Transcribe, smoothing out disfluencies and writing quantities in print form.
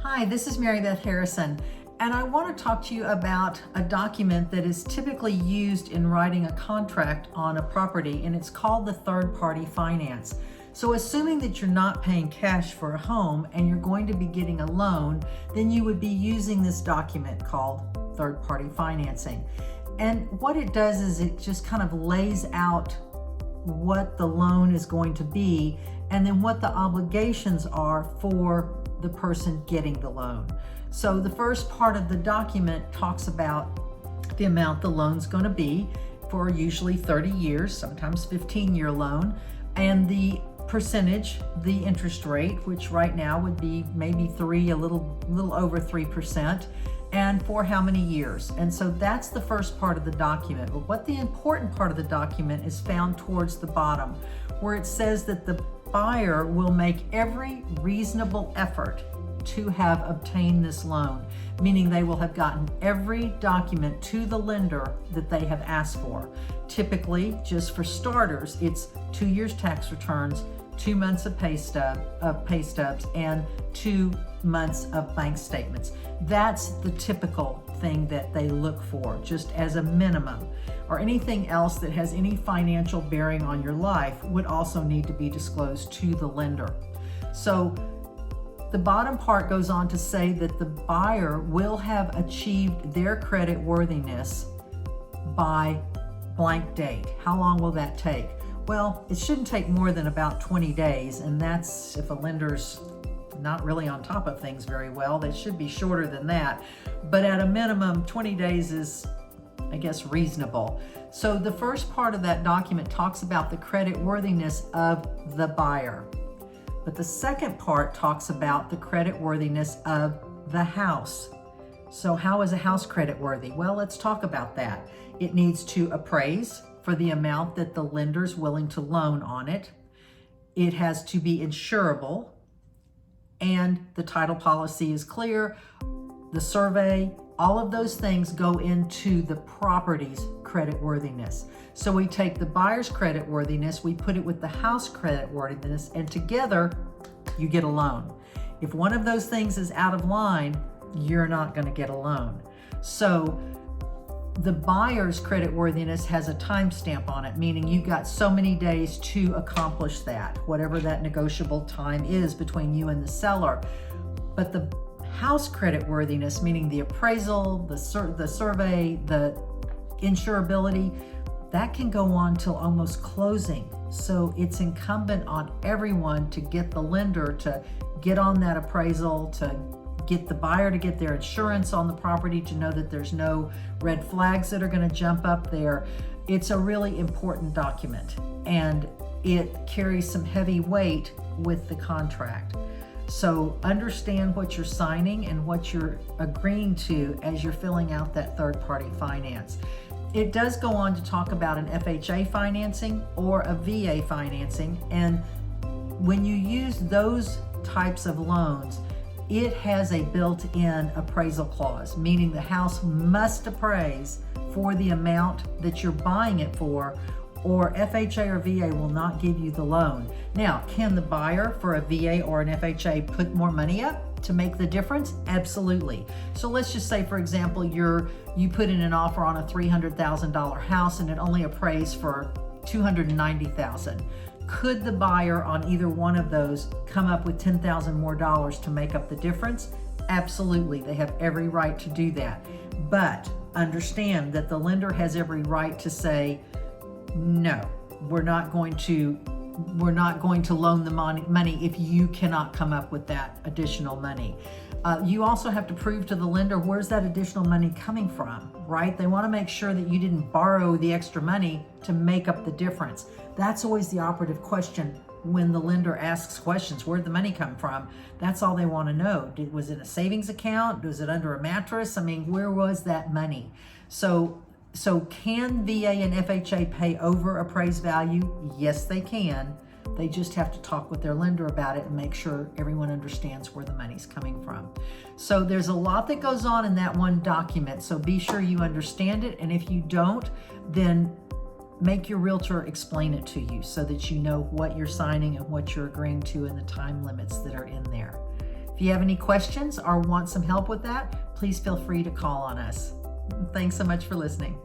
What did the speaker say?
Hi, this is Mary Beth Harrison, and I want to talk to you about a document that is typically used in writing a contract on a property, and it's called the third party finance. So assuming that you're not paying cash for a home and you're going to be getting a loan, then you would be using this document called third party financing. And what it does is it just kind of lays out what the loan is going to be and then what the obligations are for the person getting the loan. So the first part of the document talks about the amount the loan's going to be for usually 30 years, sometimes 15-year loan, and the percentage, the interest rate, which right now would be maybe a little over 3%, and for how many years. And so that's the first part of the document. But what the important part of the document is found towards the bottom, where it says that the buyer will make every reasonable effort to have obtained this loan, meaning they will have gotten every document to the lender that they have asked for. Typically, just for starters, it's 2 years tax returns, 2 months of pay stubs, and 2 months of bank statements. That's the typical thing that they look for, just as a minimum. Or anything else that has any financial bearing on your life would also need to be disclosed to the lender. So the bottom part goes on to say that the buyer will have achieved their credit worthiness by blank date. How long will that take? Well, it shouldn't take more than about 20 days, and that's if a lender's not really on top of things very well. They should be shorter than that, but at a minimum, 20 days is, I guess, reasonable. So the first part of that document talks about the credit worthiness of the buyer. But the second part talks about the credit worthiness of the house. So how is a house credit worthy? Well, let's talk about that. It needs to appraise for the amount that the lender's willing to loan on it. It has to be insurable, and the title policy is clear. The survey, all of those things go into the property's credit worthiness. So we take the buyer's credit worthiness, we put it with the house credit worthiness, and together you get a loan. If one of those things is out of line, you're not going to get a loan. So the buyer's credit worthiness has a timestamp on it, meaning you've got so many days to accomplish that, whatever that negotiable time is between you and the seller. But the house credit worthiness, meaning the appraisal, the survey, the insurability, that can go on till almost closing. So it's incumbent on everyone to get the lender to get on that appraisal, to get the buyer to get their insurance on the property, to know that there's no red flags that are going to jump up there. It's a really important document, and it carries some heavy weight with the contract. So understand what you're signing and what you're agreeing to as you're filling out that third-party finance. It does go on to talk about an FHA financing or a VA financing, and when you use those types of loans, it has a built-in appraisal clause, meaning the house must appraise for the amount that you're buying it for, or FHA or VA will not give you the loan. Now, can the buyer for a VA or an FHA put more money up to make the difference? Absolutely. So let's just say, for example, you put in an offer on a $300,000 house and it only appraised for $290,000. Could the buyer on either one of those come up with $10,000 more to make up the difference? Absolutely. They have every right to do that. But understand that the lender has every right to say, no, we're not going to loan the money if you cannot come up with that additional money. You also have to prove to the lender, where's that additional money coming from, right? They want to make sure that you didn't borrow the extra money to make up the difference. That's always the operative question when the lender asks questions. Where'd the money come from? That's all they want to know. Was it a savings account? Was it under a mattress? I mean, where was that money? So can VA and FHA pay over appraised value? Yes, they can. They just have to talk with their lender about it and make sure everyone understands where the money's coming from. So there's a lot that goes on in that one document. So be sure you understand it. And if you don't, then make your realtor explain it to you so that you know what you're signing and what you're agreeing to and the time limits that are in there. If you have any questions or want some help with that, please feel free to call on us. Thanks so much for listening.